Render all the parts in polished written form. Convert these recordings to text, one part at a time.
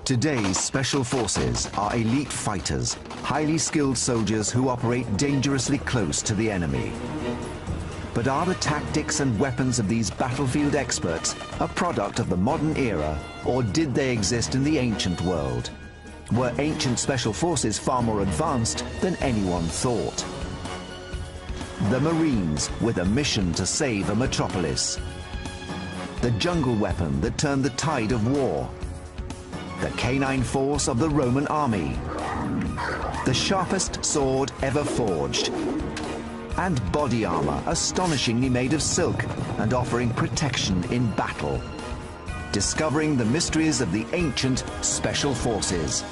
Today's special forces are elite fighters, highly skilled soldiers who operate dangerously close to the enemy. But are the tactics and weapons of these battlefield experts a product of the modern era, or did they exist in the ancient world? Were ancient special forces far more advanced than anyone thought? The Marines with a mission to save a metropolis. The jungle weapon that turned the tide of war. The canine force of the Roman army. The sharpest sword ever forged. And body armor astonishingly made of silk and offering protection in battle. Discovering the mysteries of the ancient special forces.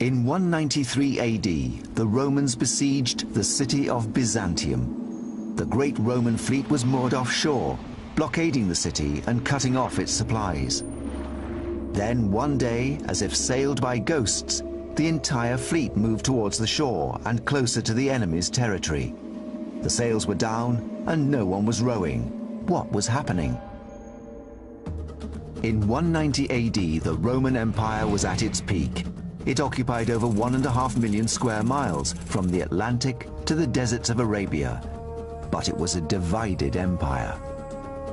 In 193 AD, the Romans besieged the city of Byzantium. The great Roman fleet was moored offshore, blockading the city and cutting off its supplies. Then one day, as if sailed by ghosts, the entire fleet moved towards the shore and closer to the enemy's territory. The sails were down and no one was rowing. What was happening? In 190 AD, the Roman Empire was at its peak. It occupied over 1.5 million square miles, from the Atlantic to the deserts of Arabia. But it was a divided empire.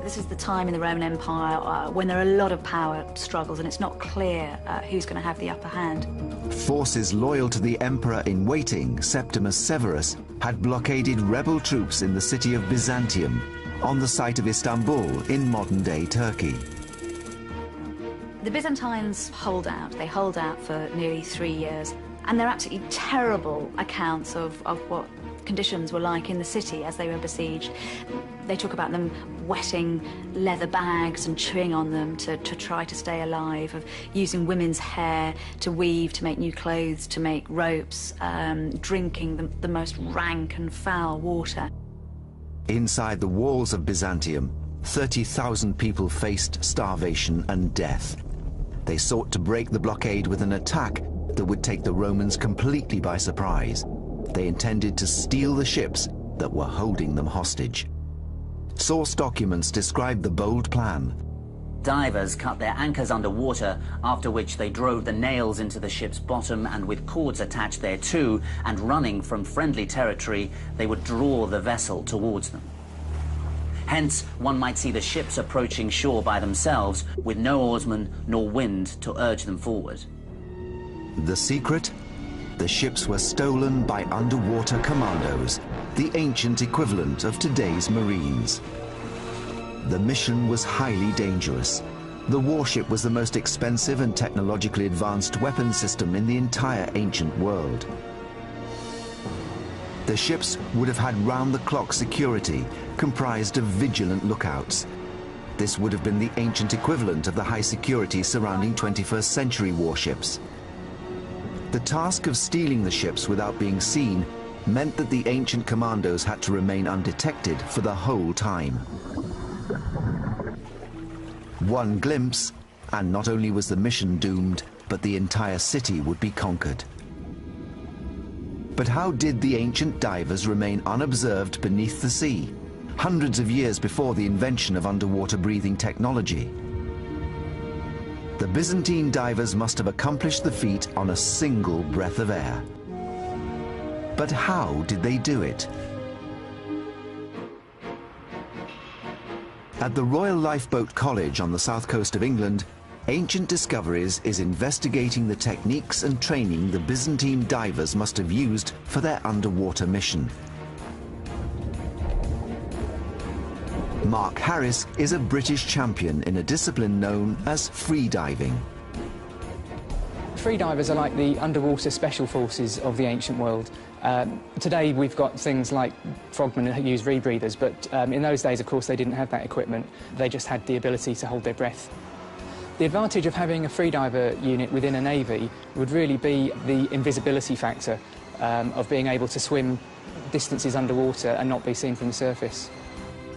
This is the time in the Roman Empire when there are a lot of power struggles and it's not clear who's going to have the upper hand. Forces loyal to the emperor-in-waiting, Septimus Severus, had blockaded rebel troops in the city of Byzantium, on the site of Istanbul in modern-day Turkey. The Byzantines hold out. They hold out for nearly 3 years. And they're absolutely terrible accounts of what conditions were like in the city as they were besieged. They talk about them wetting leather bags and chewing on them to try to stay alive, of using women's hair to weave, to make new clothes, to make ropes, drinking the most rank and foul water. Inside the walls of Byzantium, 30,000 people faced starvation and death. They sought to break the blockade with an attack that would take the Romans completely by surprise. They intended to steal the ships that were holding them hostage. Source documents describe the bold plan. Divers cut their anchors underwater, after which they drove the nails into the ship's bottom, and with cords attached thereto, and running from friendly territory, they would draw the vessel towards them. Hence, one might see the ships approaching shore by themselves, with no oarsmen nor wind to urge them forward. The secret? The ships were stolen by underwater commandos, the ancient equivalent of today's Marines. The mission was highly dangerous. The warship was the most expensive and technologically advanced weapon system in the entire ancient world. The ships would have had round-the-clock security, comprised of vigilant lookouts. This would have been the ancient equivalent of the high security surrounding 21st century warships. The task of stealing the ships without being seen meant that the ancient commandos had to remain undetected for the whole time. One glimpse, and not only was the mission doomed, but the entire city would be conquered. But how did the ancient divers remain unobserved beneath the sea, hundreds of years before the invention of underwater breathing technology? The Byzantine divers must have accomplished the feat on a single breath of air. But how did they do it? At the Royal Lifeboat College on the south coast of England, Ancient Discoveries is investigating the techniques and training the Byzantine divers must have used for their underwater mission. Mark Harris is a British champion in a discipline known as freediving. Freedivers are like the underwater special forces of the ancient world. Today we've got things like frogmen who use rebreathers, but in those days, of course, they didn't have that equipment. They just had the ability to hold their breath. The advantage of having a freediver unit within a navy would really be the invisibility factor of being able to swim distances underwater and not be seen from the surface.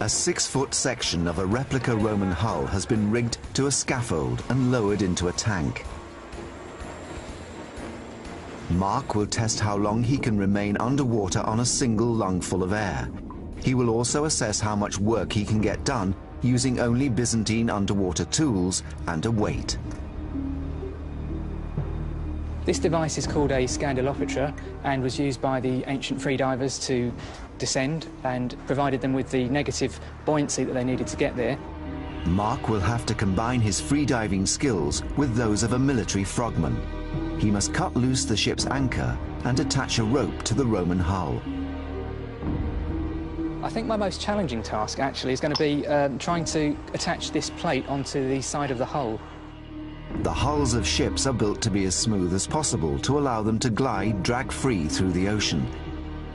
A 6-foot section of a replica Roman hull has been rigged to a scaffold and lowered into a tank. Mark will test how long he can remain underwater on a single lungful of air. He will also assess how much work he can get done using only Byzantine underwater tools and a weight. This device is called a scandalopetra and was used by the ancient freedivers to descend and provided them with the negative buoyancy that they needed to get there. Mark will have to combine his freediving skills with those of a military frogman. He must cut loose the ship's anchor and attach a rope to the Roman hull. I think my most challenging task actually is going to be trying to attach this plate onto the side of the hull. The hulls of ships are built to be as smooth as possible to allow them to glide drag-free through the ocean.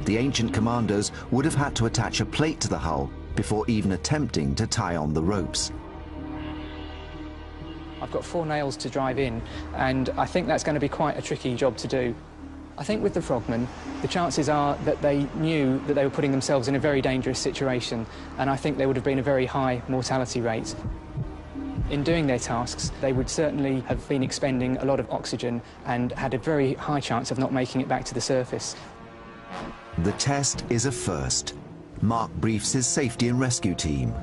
The ancient commandos would have had to attach a plate to the hull before even attempting to tie on the ropes. I've got 4 nails to drive in, and I think that's going to be quite a tricky job to do. I think with the frogmen, the chances are that they knew that they were putting themselves in a very dangerous situation, and I think there would have been a very high mortality rate. In doing their tasks, they would certainly have been expending a lot of oxygen and had a very high chance of not making it back to the surface. The test is a first. Mark briefs his safety and rescue team.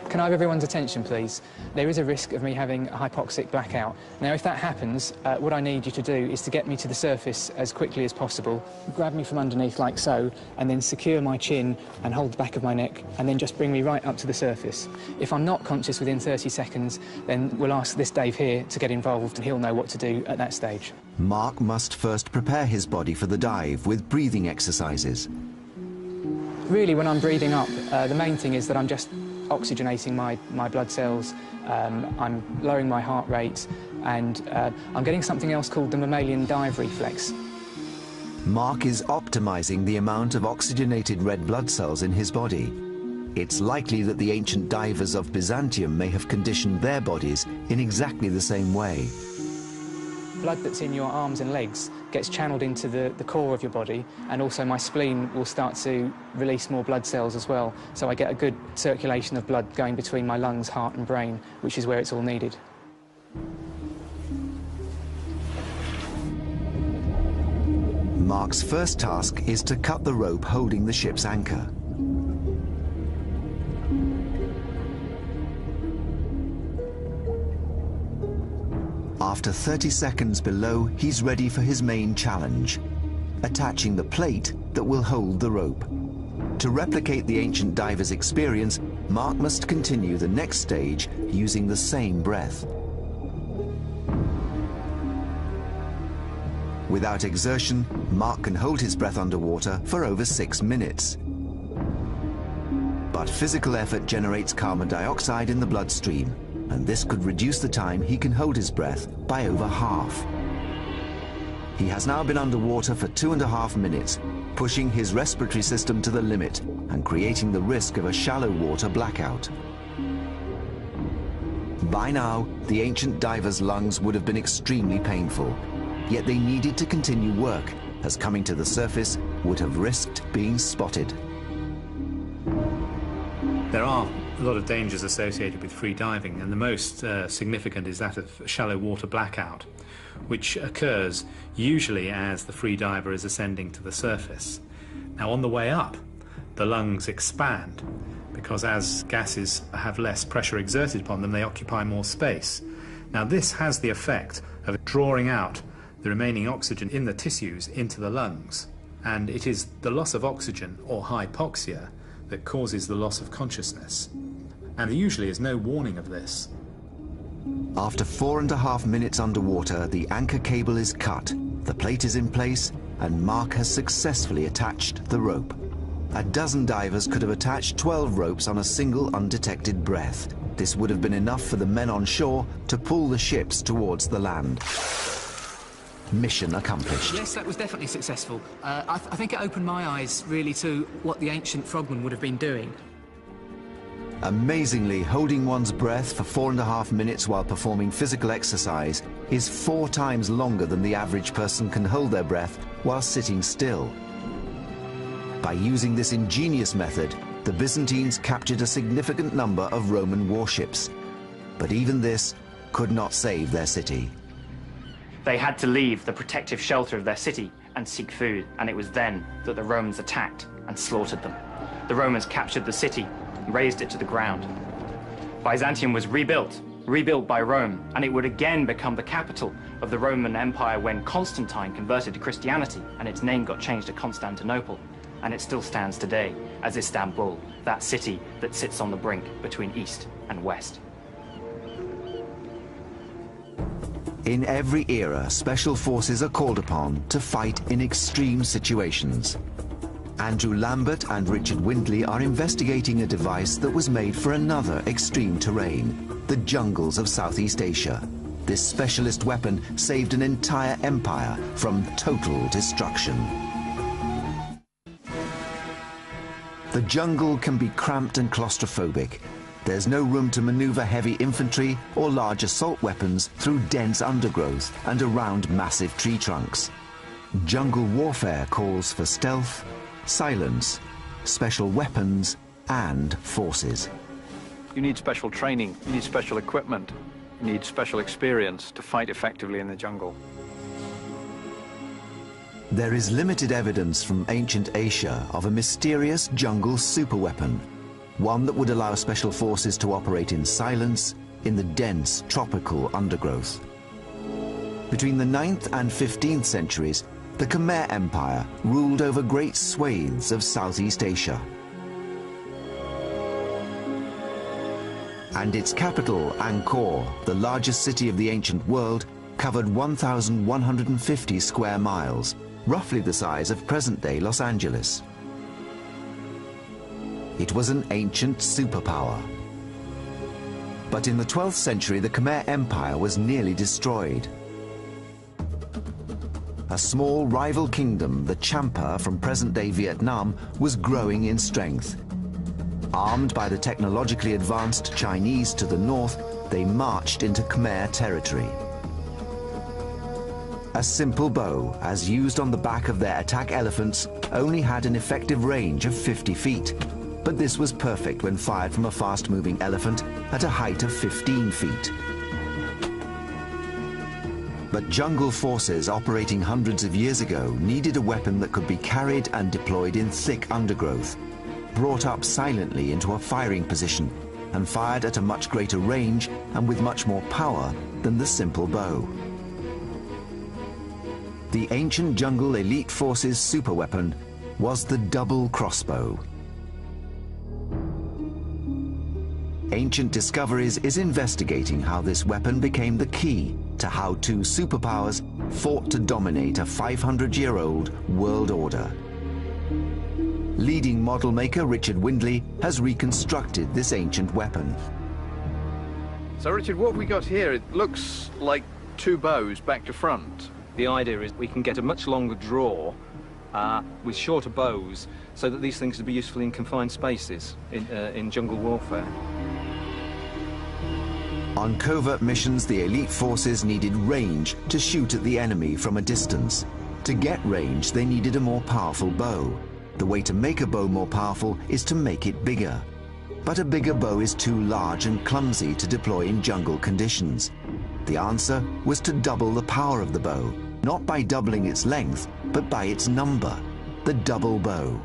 Can I have everyone's attention, please? There is a risk of me having a hypoxic blackout. Now, if that happens, what I need you to do is to get me to the surface as quickly as possible. Grab me from underneath like so, and then secure my chin and hold the back of my neck, and then just bring me right up to the surface. If I'm not conscious within 30 seconds, then we'll ask this Dave here to get involved, and he'll know what to do at that stage. Mark must first prepare his body for the dive with breathing exercises. Really, when I'm breathing up, the main thing is that I'm just oxygenating my blood cells, I'm lowering my heart rate, and I'm getting something else called the mammalian dive reflex. Mark is optimizing the amount of oxygenated red blood cells in his body. It's likely that the ancient divers of Byzantium may have conditioned their bodies in exactly the same way. Blood that's in your arms and legs gets channeled into the core of your body, and also my spleen will start to release more blood cells as well, so I get a good circulation of blood going between my lungs, heart and brain, which is where it's all needed. Mark's first task is to cut the rope holding the ship's anchor. After 30 seconds below, he's ready for his main challenge, attaching the plate that will hold the rope. To replicate the ancient diver's experience, Mark must continue the next stage using the same breath. Without exertion, Mark can hold his breath underwater for over 6 minutes. But physical effort generates carbon dioxide in the bloodstream, and this could reduce the time he can hold his breath by over half. He has now been underwater for 2.5 minutes, pushing his respiratory system to the limit and creating the risk of a shallow water blackout. By now, the ancient diver's lungs would have been extremely painful, yet they needed to continue work, as coming to the surface would have risked being spotted. There are a lot of dangers associated with free diving, and the most significant is that of shallow water blackout, which occurs usually as the free diver is ascending to the surface. Now, on the way up, the lungs expand because as gases have less pressure exerted upon them, they occupy more space. Now, this has the effect of drawing out the remaining oxygen in the tissues into the lungs, and it is the loss of oxygen, or hypoxia, that causes the loss of consciousness. And there usually is no warning of this. After 4.5 minutes underwater, the anchor cable is cut, the plate is in place, and Mark has successfully attached the rope. A dozen divers could have attached 12 ropes on a single undetected breath. This would have been enough for the men on shore to pull the ships towards the land. Mission accomplished. Yes, that was definitely successful. I think it opened my eyes, really, to what the ancient frogmen would have been doing. Amazingly, holding one's breath for 4.5 minutes while performing physical exercise is 4 times longer than the average person can hold their breath while sitting still. By using this ingenious method, the Byzantines captured a significant number of Roman warships. But even this could not save their city. They had to leave the protective shelter of their city and seek food, and it was then that the Romans attacked and slaughtered them. The Romans captured the city and razed it to the ground. Byzantium was rebuilt by Rome, and it would again become the capital of the Roman Empire when Constantine converted to Christianity and its name got changed to Constantinople. And it still stands today as Istanbul, that city that sits on the brink between East and West. In every era, special forces are called upon to fight in extreme situations. Andrew Lambert and Richard Windley are investigating a device that was made for another extreme terrain, the jungles of Southeast Asia. This specialist weapon saved an entire empire from total destruction. The jungle can be cramped and claustrophobic. There's no room to maneuver heavy infantry or large assault weapons through dense undergrowth and around massive tree trunks. Jungle warfare calls for stealth, silence, special weapons, and forces. You need special training, you need special equipment, you need special experience to fight effectively in the jungle. There is limited evidence from ancient Asia of a mysterious jungle superweapon, one that would allow special forces to operate in silence in the dense tropical undergrowth. Between the 9th and 15th centuries, the Khmer Empire ruled over great swathes of Southeast Asia. And its capital, Angkor, the largest city of the ancient world, covered 1,150 square miles, roughly the size of present-day Los Angeles. It was an ancient superpower. But in the 12th century, the Khmer Empire was nearly destroyed. A small rival kingdom, the Champa from present-day Vietnam, was growing in strength. Armed by the technologically advanced Chinese to the north, they marched into Khmer territory. A simple bow, as used on the back of their attack elephants, only had an effective range of 50 feet. But this was perfect when fired from a fast-moving elephant at a height of 15 feet. But jungle forces operating hundreds of years ago needed a weapon that could be carried and deployed in thick undergrowth, brought up silently into a firing position, and fired at a much greater range and with much more power than the simple bow. The ancient jungle elite forces' superweapon was the double crossbow. Ancient Discoveries is investigating how this weapon became the key to how two superpowers fought to dominate a 500-year-old world order. Leading model maker Richard Windley has reconstructed this ancient weapon. So Richard, what we got here, it looks like two bows back to front. The idea is we can get a much longer draw with shorter bows so that these things would be useful in confined spaces in jungle warfare. On covert missions, the elite forces needed range to shoot at the enemy from a distance. To get range, they needed a more powerful bow. The way to make a bow more powerful is to make it bigger. But a bigger bow is too large and clumsy to deploy in jungle conditions. The answer was to double the power of the bow, not by doubling its length, but by its number, the double bow.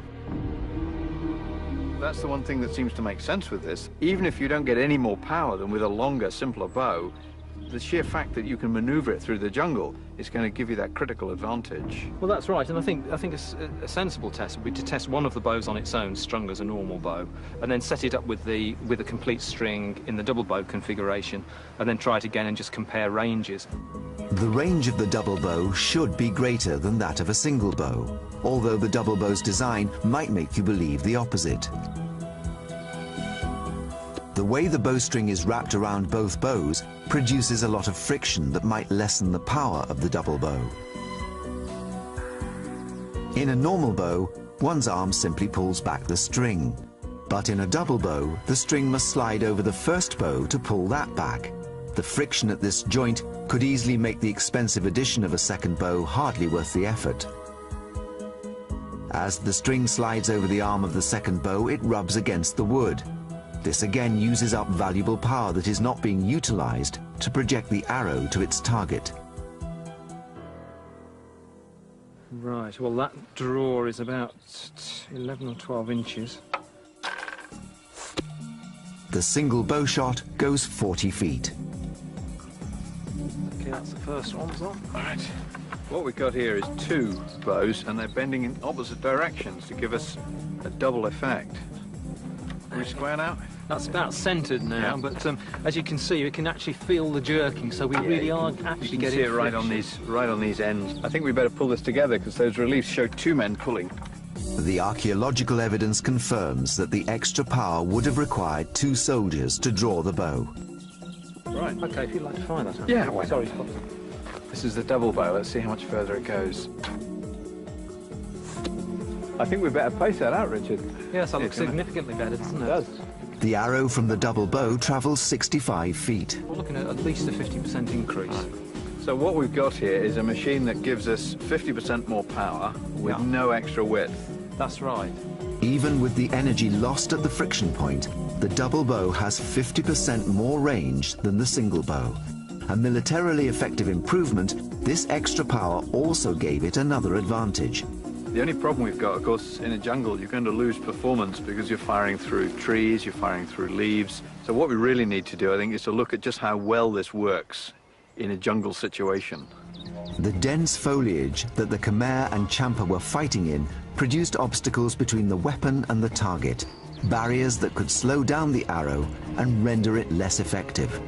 That's the one thing that seems to make sense with this. Even if you don't get any more power than with a longer, simpler bow, the sheer fact that you can maneuver it through the jungle is going to give you that critical advantage. Well, that's right, and I think a sensible test would be to test one of the bows on its own, strung as a normal bow, and then set it up with a complete string in the double bow configuration, and then try it again and just compare ranges. The range of the double bow should be greater than that of a single bow, although the double bow's design might make you believe the opposite. The way the bowstring is wrapped around both bows produces a lot of friction that might lessen the power of the double bow. In a normal bow, one's arm simply pulls back the string. But in a double bow, the string must slide over the first bow to pull that back. The friction at this joint could easily make the expensive addition of a second bow hardly worth the effort. As the string slides over the arm of the second bow, it rubs against the wood. This again uses up valuable power that is not being utilized to project the arrow to its target. Right, well that draw is about 11 or 12 inches. The single bow shot goes 40 feet. Okay, that's the first one, so. All right. What we've got here is two bows, and they're bending in opposite directions to give us a double effect. Are we square now? That's about centred now, Yeah. but as you can see, you can actually feel the jerking, so we really are actually You can getting see it right on these ends. I think we better pull this together because those reliefs show two men pulling. The archaeological evidence confirms that the extra power would have required two soldiers to draw the bow. Right. Okay, if you'd like to try that. Yeah, why not? Sorry. This is the double bow. Let's see how much further it goes. I think we better pace that out, Richard. Yes, that looks It's gonna- significantly better, doesn't it? It does. The arrow from the double bow travels 65 feet. We're looking at least a 50% increase. So what we've got here is a machine that gives us 50% more power with no extra width. That's right. Even with the energy lost at the friction point, the double bow has 50% more range than the single bow. A militarily effective improvement, this extra power also gave it another advantage. The only problem we've got, of course, in a jungle, you're going to lose performance because you're firing through trees, you're firing through leaves. So what we really need to do, I think, is to look at just how well this works in a jungle situation. The dense foliage that the Khmer and Champa were fighting in produced obstacles between the weapon and the target, barriers that could slow down the arrow and render it less effective.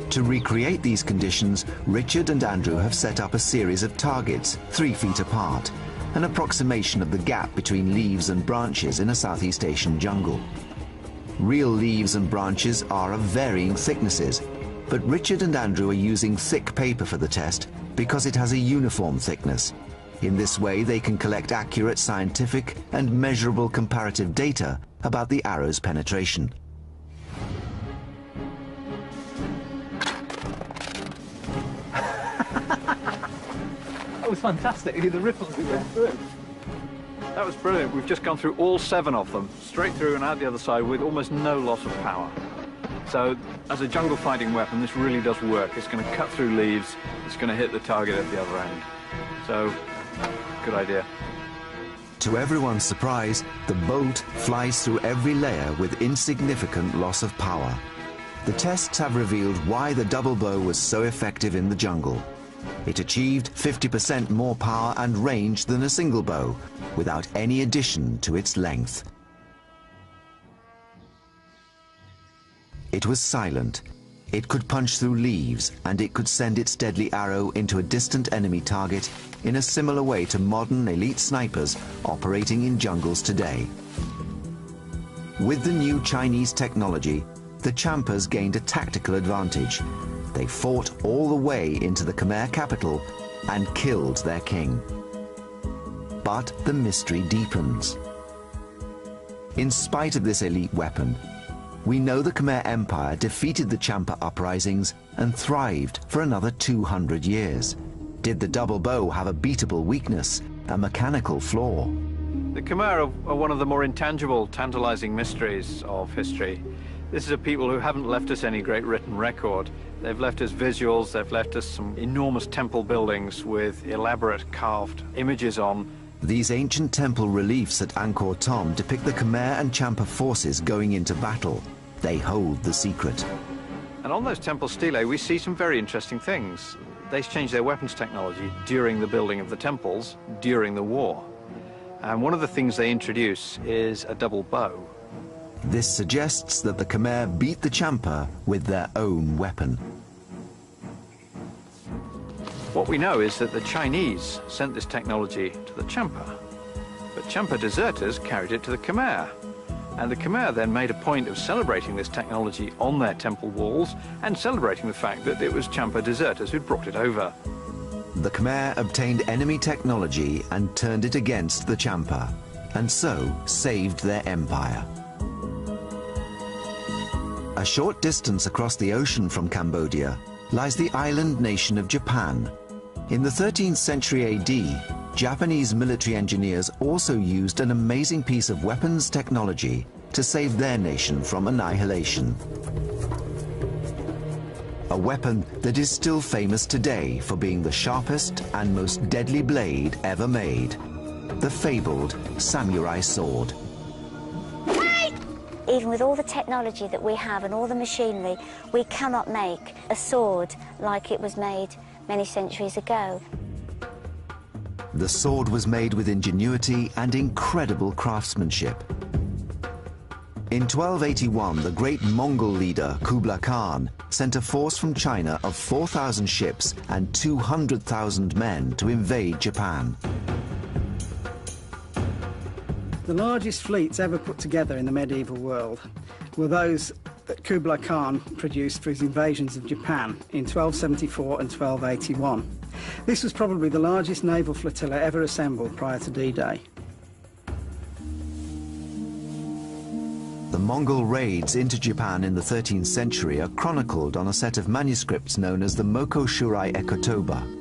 To recreate these conditions, Richard and Andrew have set up a series of targets 3 feet apart, an approximation of the gap between leaves and branches in a Southeast Asian jungle. Real leaves and branches are of varying thicknesses, but Richard and Andrew are using thick paper for the test because it has a uniform thickness. In this way, they can collect accurate scientific and measurable comparative data about the arrow's penetration. That was fantastic. The ripples we went through. That was brilliant. We've just gone through all 7 of them, straight through and out the other side with almost no loss of power. So, as a jungle fighting weapon, this really does work. It's going to cut through leaves, it's going to hit the target at the other end. So, good idea. To everyone's surprise, the bolt flies through every layer with insignificant loss of power. The tests have revealed why the double bow was so effective in the jungle. It achieved 50% more power and range than a single bow, without any addition to its length. It was silent. It could punch through leaves, and it could send its deadly arrow into a distant enemy target in a similar way to modern elite snipers operating in jungles today. With the new Chinese technology, the Champas gained a tactical advantage. They fought all the way into the Khmer capital and killed their king. But the mystery deepens. In spite of this elite weapon, we know the Khmer Empire defeated the Champa uprisings and thrived for another 200 years. Did the double bow have a beatable weakness, a mechanical flaw? The Khmer are one of the more intangible, tantalizing mysteries of history. This is a people who haven't left us any great written record. They've left us visuals, they've left us some enormous temple buildings with elaborate carved images on. These ancient temple reliefs at Angkor Thom depict the Khmer and Champa forces going into battle. They hold the secret. And on those temple stelae, we see some very interesting things. They changed their weapons technology during the building of the temples, during the war. And one of the things they introduce is a double bow. This suggests that the Khmer beat the Champa with their own weapon. What we know is that the Chinese sent this technology to the Champa, but Champa deserters carried it to the Khmer. And the Khmer then made a point of celebrating this technology on their temple walls and celebrating the fact that it was Champa deserters who'd brought it over. The Khmer obtained enemy technology and turned it against the Champa, and so saved their empire. A short distance across the ocean from Cambodia lies the island nation of Japan. In the 13th century AD, Japanese military engineers also used an amazing piece of weapons technology to save their nation from annihilation. a weapon that is still famous today for being the sharpest and most deadly blade ever made, the fabled samurai sword. Even with all the technology that we have and all the machinery, we cannot make a sword like it was made many centuries ago. The sword was made with ingenuity and incredible craftsmanship. In 1281, the great Mongol leader Kublai Khan sent a force from China of 4,000 ships and 200,000 men to invade Japan. The largest fleets ever put together in the medieval world were those that Kublai Khan produced for his invasions of Japan in 1274 and 1281. This was probably the largest naval flotilla ever assembled prior to D-Day. The Mongol raids into Japan in the 13th century are chronicled on a set of manuscripts known as the Moko Shurai Ekotoba.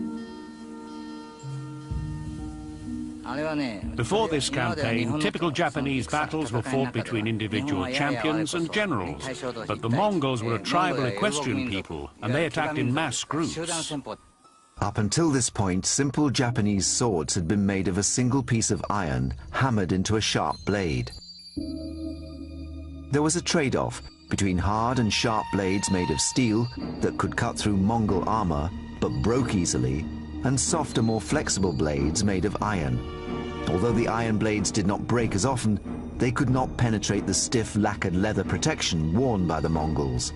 Before this campaign, typical Japanese battles were fought between individual champions and generals, but the Mongols were a tribal equestrian people, and they attacked in mass groups. Up until this point, simple Japanese swords had been made of a single piece of iron hammered into a sharp blade. There was a trade-off between hard and sharp blades made of steel that could cut through Mongol armor but broke easily, and softer, more flexible blades made of iron. Although the iron blades did not break as often, they could not penetrate the stiff lacquered leather protection worn by the Mongols.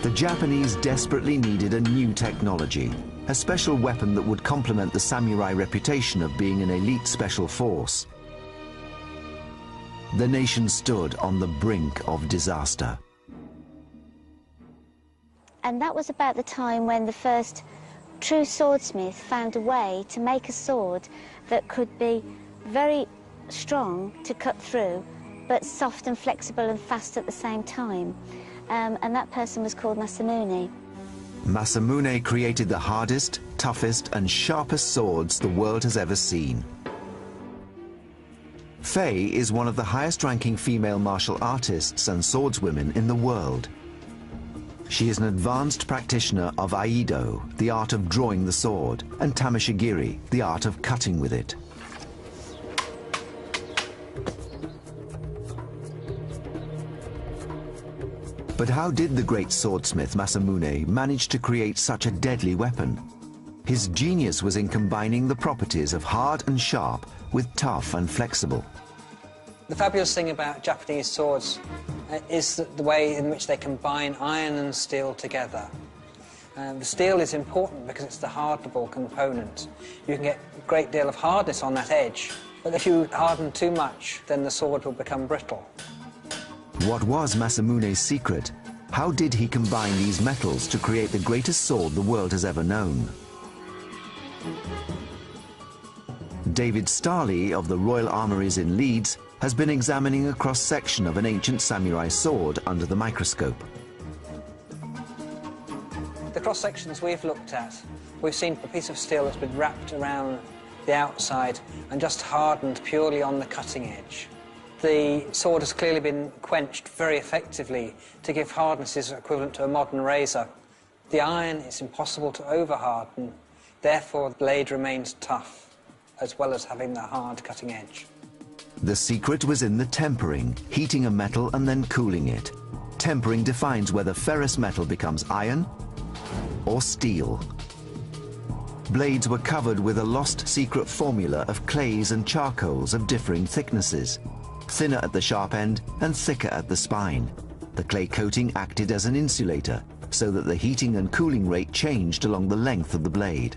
The Japanese desperately needed a new technology, a special weapon that would complement the samurai reputation of being an elite special force. The nation stood on the brink of disaster. And that was about the time when the first true swordsmith found a way to make a sword that could be very strong to cut through, but soft and flexible and fast at the same time. And that person was called Masamune. Masamune created the hardest, toughest, and sharpest swords the world has ever seen. Faye is one of the highest-ranking female martial artists and swordswomen in the world. She is an advanced practitioner of Aido, the art of drawing the sword, and Tamashigiri, the art of cutting with it. But how did the great swordsmith Masamune manage to create such a deadly weapon? His genius was in combining the properties of hard and sharp with tough and flexible. The fabulous thing about Japanese swords is the way in which they combine iron and steel together. The steel is important because it's the hardenable component. You can get a great deal of hardness on that edge, but if you harden too much, then the sword will become brittle. What was Masamune's secret? How did he combine these metals to create the greatest sword the world has ever known? David Starley of the Royal Armouries in Leeds has been examining a cross-section of an ancient samurai sword under the microscope. The cross-sections we've looked at, we've seen a piece of steel that's been wrapped around the outside and just hardened purely on the cutting edge. The sword has clearly been quenched very effectively to give hardnesses equivalent to a modern razor. The iron is impossible to over-harden, therefore the blade remains tough, as well as having the hard cutting edge. The secret was in the tempering, heating a metal and then cooling it. Tempering defines whether ferrous metal becomes iron or steel. Blades were covered with a lost secret formula of clays and charcoals of differing thicknesses, thinner at the sharp end and thicker at the spine. The clay coating acted as an insulator, so that the heating and cooling rate changed along the length of the blade.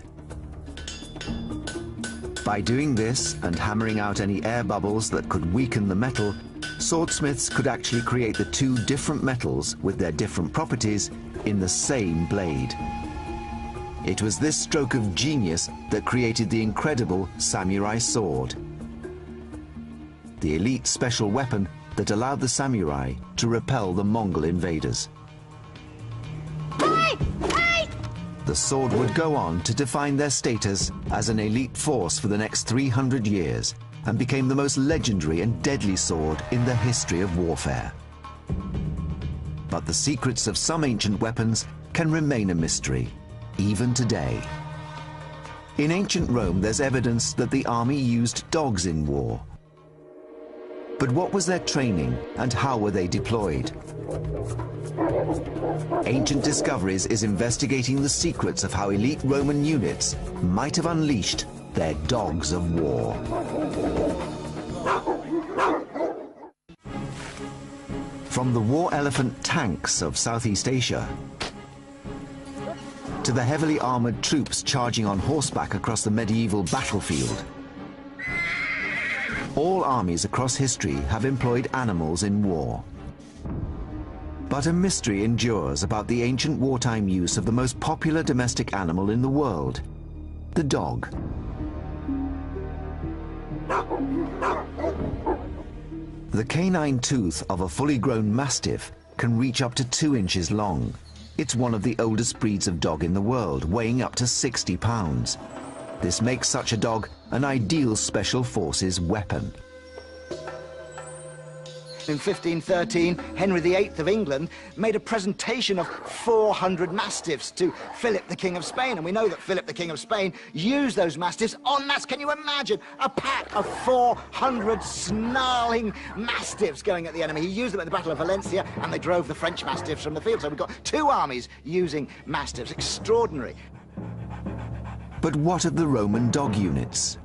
By doing this and hammering out any air bubbles that could weaken the metal, swordsmiths could actually create the two different metals with their different properties in the same blade. It was this stroke of genius that created the incredible samurai sword, the elite special weapon that allowed the samurai to repel the Mongol invaders. The sword would go on to define their status as an elite force for the next 300 years and became the most legendary and deadly sword in the history of warfare. But the secrets of some ancient weapons can remain a mystery, even today. In ancient Rome, there's evidence that the army used dogs in war. But what was their training and how were they deployed? Ancient Discoveries is investigating the secrets of how elite Roman units might have unleashed their dogs of war. From the war elephant tanks of Southeast Asia to the heavily armored troops charging on horseback across the medieval battlefield, all armies across history have employed animals in war. But a mystery endures about the ancient wartime use of the most popular domestic animal in the world, the dog. The canine tooth of a fully grown mastiff can reach up to 2 inches long. It's one of the oldest breeds of dog in the world, weighing up to 60 pounds. This makes such a dog an ideal special forces weapon. In 1513, Henry VIII of England made a presentation of 400 mastiffs to Philip, the King of Spain. And we know that Philip, the King of Spain, used those mastiffs en masse. Can you imagine a pack of 400 snarling mastiffs going at the enemy? He used them at the Battle of Valencia, and they drove the French mastiffs from the field. So we've got 2 armies using mastiffs. Extraordinary. But what of the Roman dog units?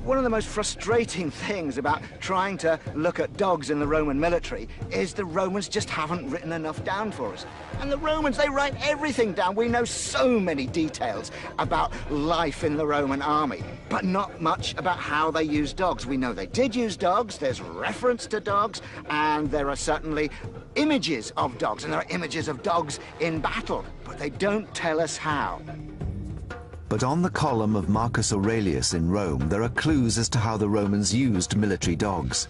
One of the most frustrating things about trying to look at dogs in the Roman military is the Romans just haven't written enough down for us. And the Romans, they write everything down. We know so many details about life in the Roman army, but not much about how they use dogs. We know they did use dogs, there's reference to dogs, and there are certainly images of dogs, and there are images of dogs in battle, but they don't tell us how. But on the column of Marcus Aurelius in Rome, there are clues as to how the Romans used military dogs.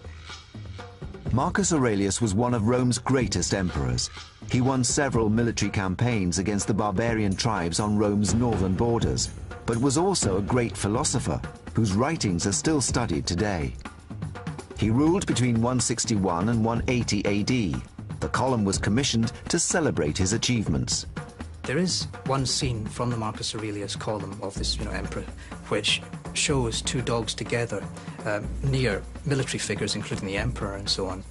Marcus Aurelius was one of Rome's greatest emperors. He won several military campaigns against the barbarian tribes on Rome's northern borders, but was also a great philosopher whose writings are still studied today. He ruled between 161 and 180 AD. The column was commissioned to celebrate his achievements. There is one scene from the Marcus Aurelius column of this, emperor, which shows 2 dogs together near military figures, including the emperor and so on.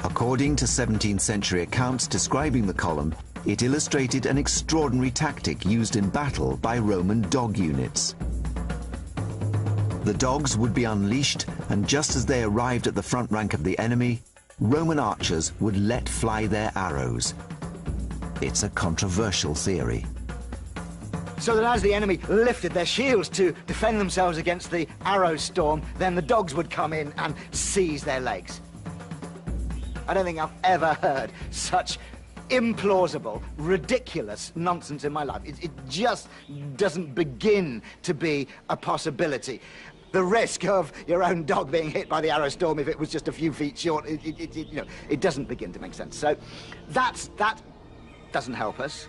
According to 17th century accounts describing the column, it illustrated an extraordinary tactic used in battle by Roman dog units. The dogs would be unleashed, and just as they arrived at the front rank of the enemy, Roman archers would let fly their arrows. It's a controversial theory. So that as the enemy lifted their shields to defend themselves against the arrow storm, then the dogs would come in and seize their legs. I don't think I've ever heard such implausible, ridiculous nonsense in my life. It just doesn't begin to be a possibility. The risk of your own dog being hit by the arrow storm if it was just a few feet short, it doesn't begin to make sense. So that doesn't help us.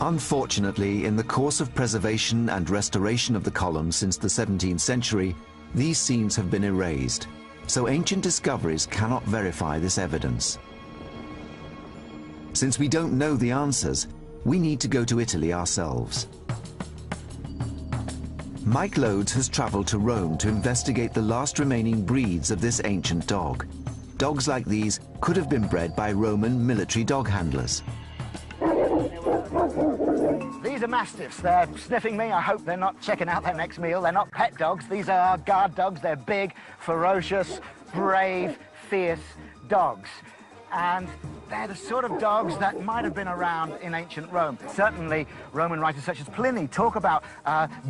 Unfortunately, in the course of preservation and restoration of the column since the 17th century, these scenes have been erased, so Ancient Discoveries cannot verify this evidence. Since we don't know the answers, we need to go to Italy ourselves. Mike Loades has traveled to Rome to investigate the last remaining breeds of this ancient dog. Dogs like these could have been bred by Roman military dog handlers. These are mastiffs. They're sniffing me. I hope they're not checking out their next meal. They're not pet dogs. These are guard dogs. They're big, ferocious, brave, fierce dogs. And they're the sort of dogs that might have been around in ancient Rome. Certainly, Roman writers such as Pliny talk about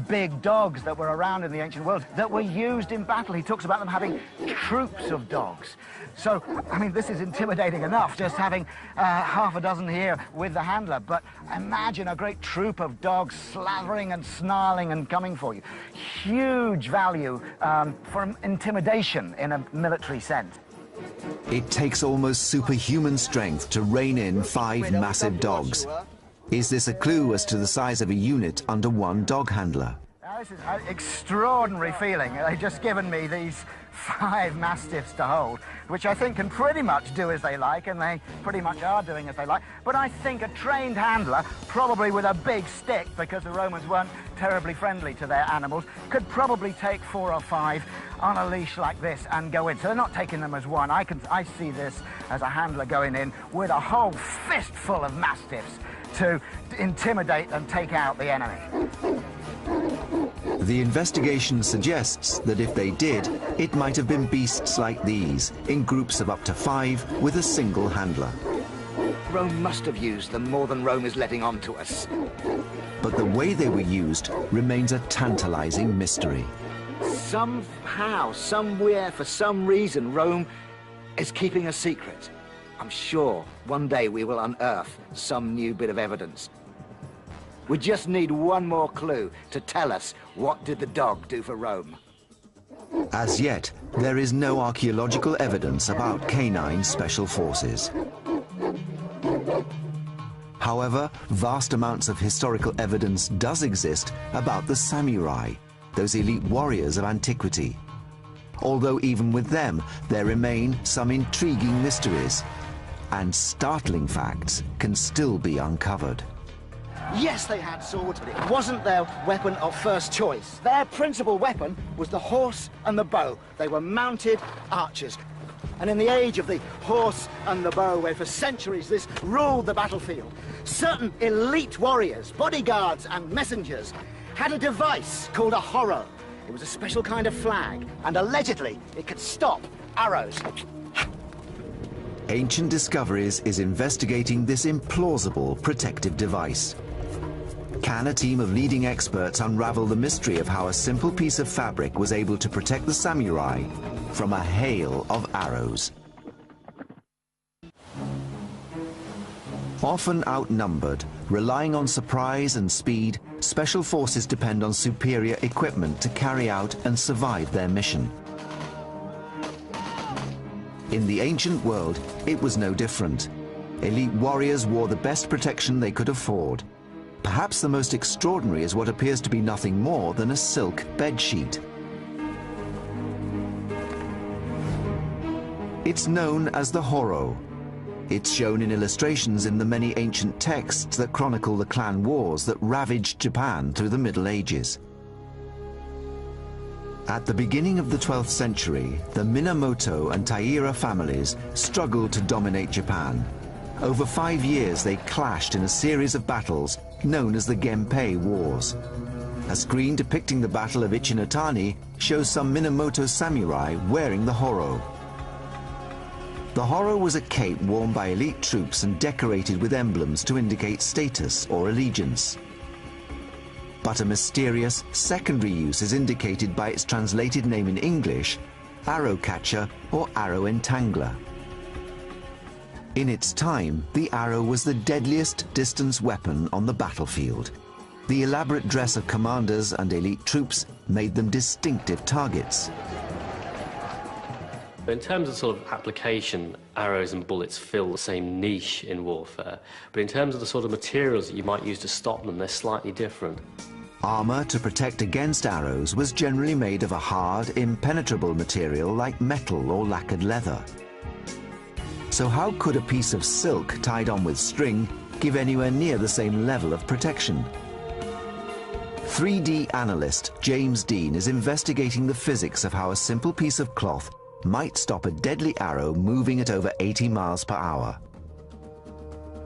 big dogs that were around in the ancient world that were used in battle. He talks about them having troops of dogs. So, I mean, this is intimidating enough, just having half a dozen here with the handler. But imagine a great troop of dogs slavering and snarling and coming for you. Huge value for intimidation in a military sense. It takes almost superhuman strength to rein in 5 massive dogs. Is this a clue as to the size of a unit under one dog handler? This is an extraordinary feeling. They've just given me these 5 mastiffs to hold, which I think can pretty much do as they like, and they pretty much are doing as they like. But I think a trained handler, probably with a big stick, because the Romans weren't terribly friendly to their animals, could probably take 4 or 5 on a leash like this and go in. So they're not taking them as one. I see this as a handler going in with a whole fistful of mastiffs to intimidate and take out the enemy. The investigation suggests that if they did, it might have been beasts like these, in groups of up to 5 with a single handler. Rome must have used them more than Rome is letting on to us. But the way they were used remains a tantalizing mystery. Somehow, somewhere, for some reason, Rome is keeping a secret. I'm sure one day we will unearth some new bit of evidence. We just need one more clue to tell us what did the dog do for Rome. As yet, there is no archaeological evidence about canine special forces. However, vast amounts of historical evidence does exist about the samurai, those elite warriors of antiquity. Although even with them, there remain some intriguing mysteries, and startling facts can still be uncovered. Yes, they had swords, but it wasn't their weapon of first choice. Their principal weapon was the horse and the bow. They were mounted archers. And in the age of the horse and the bow, where for centuries this ruled the battlefield, certain elite warriors, bodyguards and messengers had a device called a horro. It was a special kind of flag, and allegedly it could stop arrows. Ancient Discoveries is investigating this implausible protective device. Can a team of leading experts unravel the mystery of how a simple piece of fabric was able to protect the samurai from a hail of arrows? Often outnumbered, relying on surprise and speed, special forces depend on superior equipment to carry out and survive their mission. In the ancient world, it was no different. Elite warriors wore the best protection they could afford. Perhaps the most extraordinary is what appears to be nothing more than a silk bedsheet. It's known as the horro. It's shown in illustrations in the many ancient texts that chronicle the clan wars that ravaged Japan through the Middle Ages. At the beginning of the 12th century, the Minamoto and Taira families struggled to dominate Japan. Over 5 years, they clashed in a series of battles known as the Genpei Wars. A screen depicting the Battle of Ichinotani shows some Minamoto samurai wearing the horro. The horro was a cape worn by elite troops and decorated with emblems to indicate status or allegiance. But a mysterious secondary use is indicated by its translated name in English, arrow catcher or arrow entangler. In its time, the arrow was the deadliest distance weapon on the battlefield. The elaborate dress of commanders and elite troops made them distinctive targets. In terms of sort of application, arrows and bullets fill the same niche in warfare, but in terms of the sort of materials that you might use to stop them, they're slightly different. Armor to protect against arrows was generally made of a hard, impenetrable material like metal or lacquered leather. So how could a piece of silk tied on with string give anywhere near the same level of protection? 3D analyst James Dean is investigating the physics of how a simple piece of cloth might stop a deadly arrow moving at over 80 miles per hour.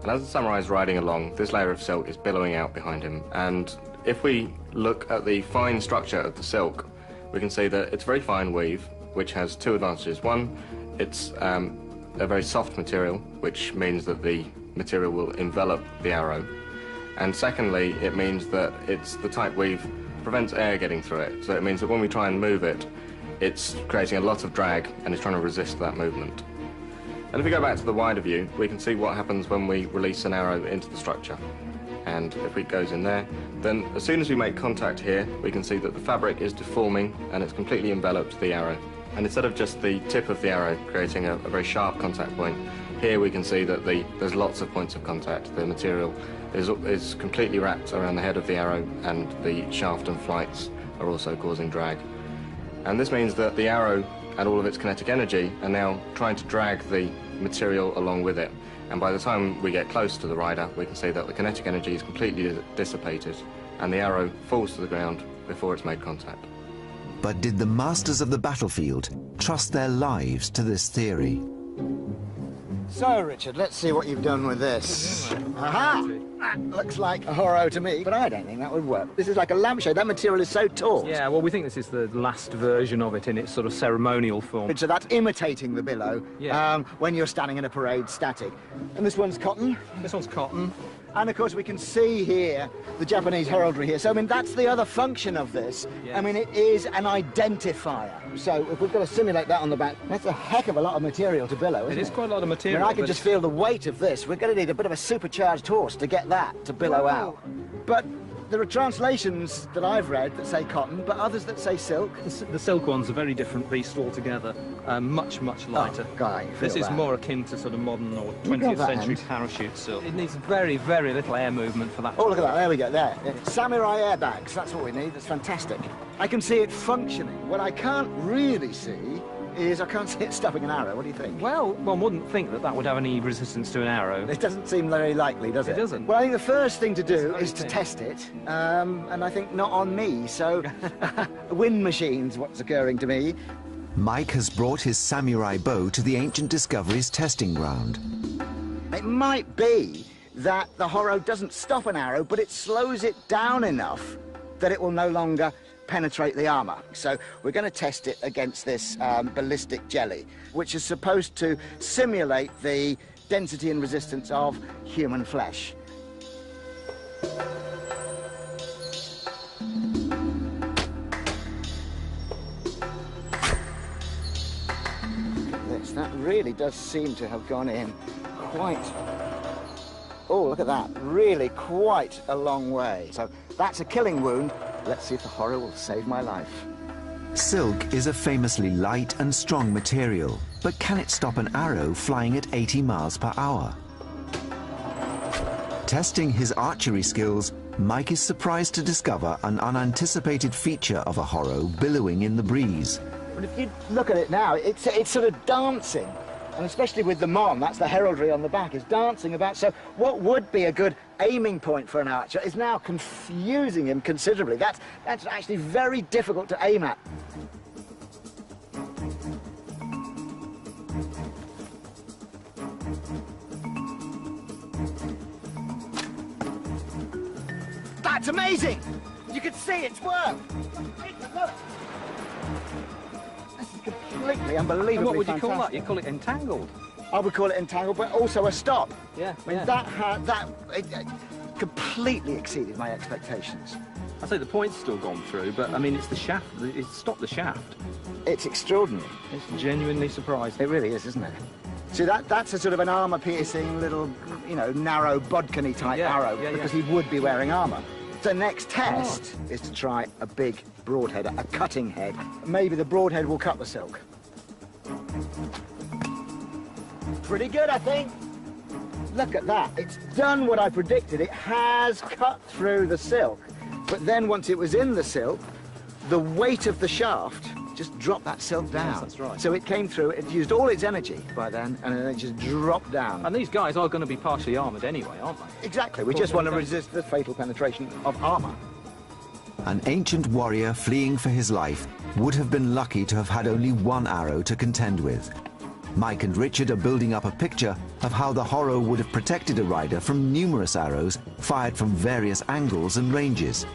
And as the samurai is riding along, this layer of silk is billowing out behind him, and if we look at the fine structure of the silk, we can see that it's very fine weave, which has 2 advantages. One, it's a very soft material, which means that the material will envelop the arrow. And secondly, it means that it's the tight weave prevents air getting through it. So it means that when we try and move it, it's creating a lot of drag and it's trying to resist that movement. And if we go back to the wider view, we can see what happens when we release an arrow into the structure. And if it goes in there, then as soon as we make contact here, we can see that the fabric is deforming and it's completely enveloped the arrow. And instead of just the tip of the arrow creating a very sharp contact point, here we can see that there's lots of points of contact. The material is completely wrapped around the head of the arrow, and the shaft and flights are also causing drag. And this means that the arrow and all of its kinetic energy are now trying to drag the material along with it. And by the time we get close to the rider, we can see that the kinetic energy is completely dissipated and the arrow falls to the ground before it's made contact. But did the masters of the battlefield trust their lives to this theory? So, Richard, let's see what you've done with this. Aha! That looks like a horro to me, but I don't think that would work. This is like a lampshade. That material is so taut. Yeah, well, we think this is the last version of it in its sort of ceremonial form. So that's imitating the billow when you're standing in a parade static. And this one's cotton. This one's cotton. And, of course, we can see here the Japanese heraldry here. So, I mean, that's the other function of this. Yes. I mean, it is an identifier. So if we've got to simulate that on the back, that's a heck of a lot of material to billow, isn't it? It is quite a lot of material. I mean, I can just feel the weight of this. We're going to need a bit of a supercharged horse to get that to billow out. But there are translations that I've read that say cotton, but others that say silk. The silk one's a very different beast altogether. Much lighter. Oh, Guy, this is more akin to sort of modern or 20th century parachute silk. It needs very little air movement for that. Oh, look at that. There we go. There. Samurai airbags. That's what we need. That's fantastic. I can see it functioning. What I can't really see is I can't see it stopping an arrow. What do you think? Well, one wouldn't think that that would have any resistance to an arrow. It doesn't seem very likely, does it? It doesn't. Well, I think the first thing to do is to test it, and I think not on me, so wind machines, what's occurring to me. Mike has brought his samurai bow to the Ancient Discoveries testing ground. It might be that the horro doesn't stop an arrow, but it slows it down enough that it will no longer penetrate the armour. So we're going to test it against this ballistic jelly, which is supposed to simulate the density and resistance of human flesh. That really does seem to have gone in quite... Oh, look at that. Really quite a long way. So that's a killing wound. Let's see if the horror will save my life. Silk is a famously light and strong material, but can it stop an arrow flying at 80 miles per hour? Testing his archery skills, Mike is surprised to discover an unanticipated feature of a horro billowing in the breeze. But if you look at it now, it's sort of dancing, and especially with the mon, that's the heraldry on the back, is dancing about. So what would be a good aiming point for an archer is now confusing him considerably. That's actually very difficult to aim at. That's amazing! You can see it's worked! Look! Completely unbelievably and what would fantastic. You call that? You call it entangled? I would call it entangled, but also a stop. Yeah. I mean, that completely exceeded my expectations. I say the point's still gone through, but I mean, it's the shaft. It stopped the shaft. It's extraordinary. It's genuinely surprising. It really is, isn't it? See, that's a sort of an armour-piercing little, you know, narrow bodkin-y type arrow, because he would be wearing armour. The next test is to try a big broadhead, a cutting head. Maybe the broadhead will cut the silk. Pretty good, I think. Look at that. It's done what I predicted. It has cut through the silk. But then once it was in the silk, the weight of the shaft just dropped that silk down. Yes, that's right. So it came through, it used all its energy by then, and then it just dropped down. And these guys are going to be partially armoured anyway, aren't they? Exactly. We just want to resist the fatal penetration of armour. An ancient warrior fleeing for his life would have been lucky to have had only one arrow to contend with. Mike and Richard are building up a picture of how the horro would have protected a rider from numerous arrows fired from various angles and ranges.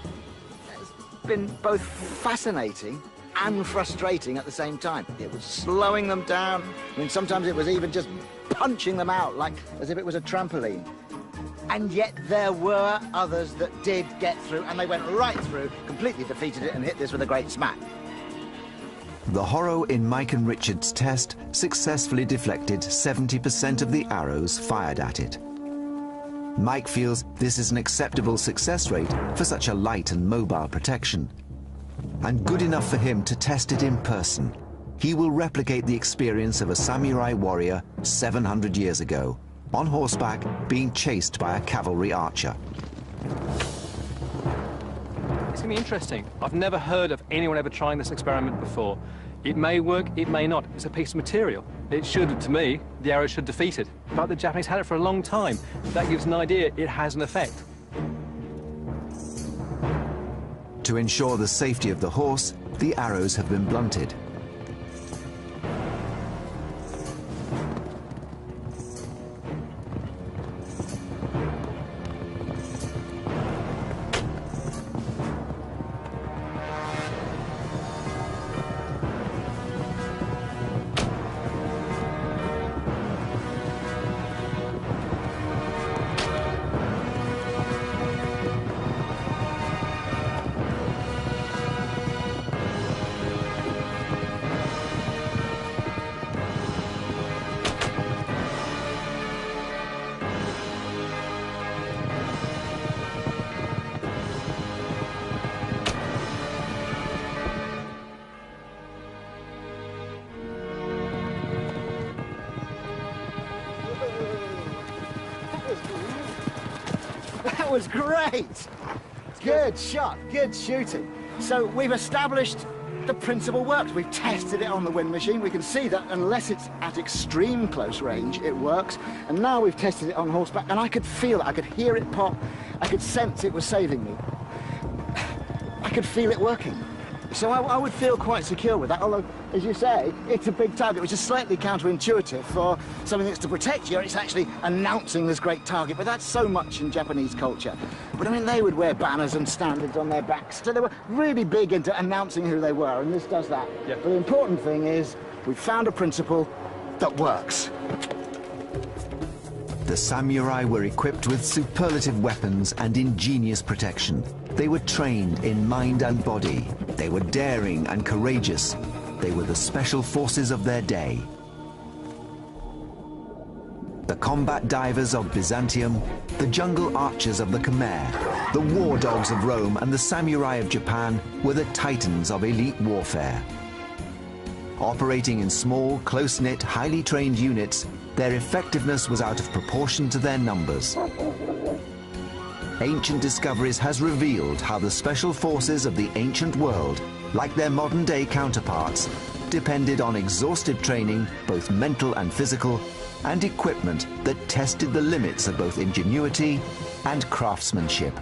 It's been both fascinating and frustrating at the same time. It was slowing them down. I mean, sometimes it was even just punching them out, like as if it was a trampoline. And yet there were others that did get through, and they went right through, completely defeated it, and hit this with a great smack. The horro in Mike and Richard's test successfully deflected 70% of the arrows fired at it. Mike feels this is an acceptable success rate for such a light and mobile protection, and good enough for him to test it in person. He will replicate the experience of a samurai warrior 700 years ago, on horseback, being chased by a cavalry archer. It's going to be interesting. I've never heard of anyone ever trying this experiment before. It may work, it may not. It's a piece of material. It should, to me, the arrow should defeat it. But the Japanese had it for a long time. That gives an idea it has an effect. To ensure the safety of the horse, the arrows have been blunted. That was great! Good shot, good shooting. So we've established the principle works. We've tested it on the wind machine. We can see that unless it's at extreme close range, it works. And now we've tested it on horseback, and I could feel it. I could hear it pop. I could sense it was saving me. I could feel it working. So I would feel quite secure with that, although, as you say, it's a big target, which is slightly counterintuitive for something that's to protect you. It's actually announcing this great target, but that's so much in Japanese culture. But I mean, they would wear banners and standards on their backs, so they were really big into announcing who they were, and this does that. Yep. But the important thing is, we've found a principle that works. The samurai were equipped with superlative weapons and ingenious protection. They were trained in mind and body. They were daring and courageous. They were the special forces of their day. The combat divers of Byzantium, the jungle archers of the Khmer, the war dogs of Rome, and the samurai of Japan were the titans of elite warfare. Operating in small, close-knit, highly trained units, their effectiveness was out of proportion to their numbers. Ancient discoveries has revealed how the special forces of the ancient world, like their modern-day counterparts, depended on exhaustive training, both mental and physical, and equipment that tested the limits of both ingenuity and craftsmanship.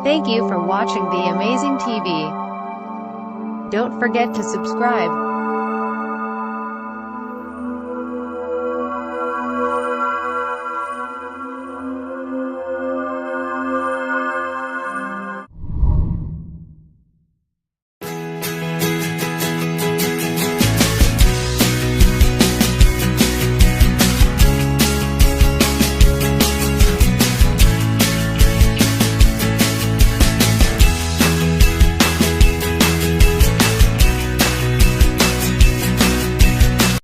Thank you for watching The Amazing TV. Don't forget to subscribe.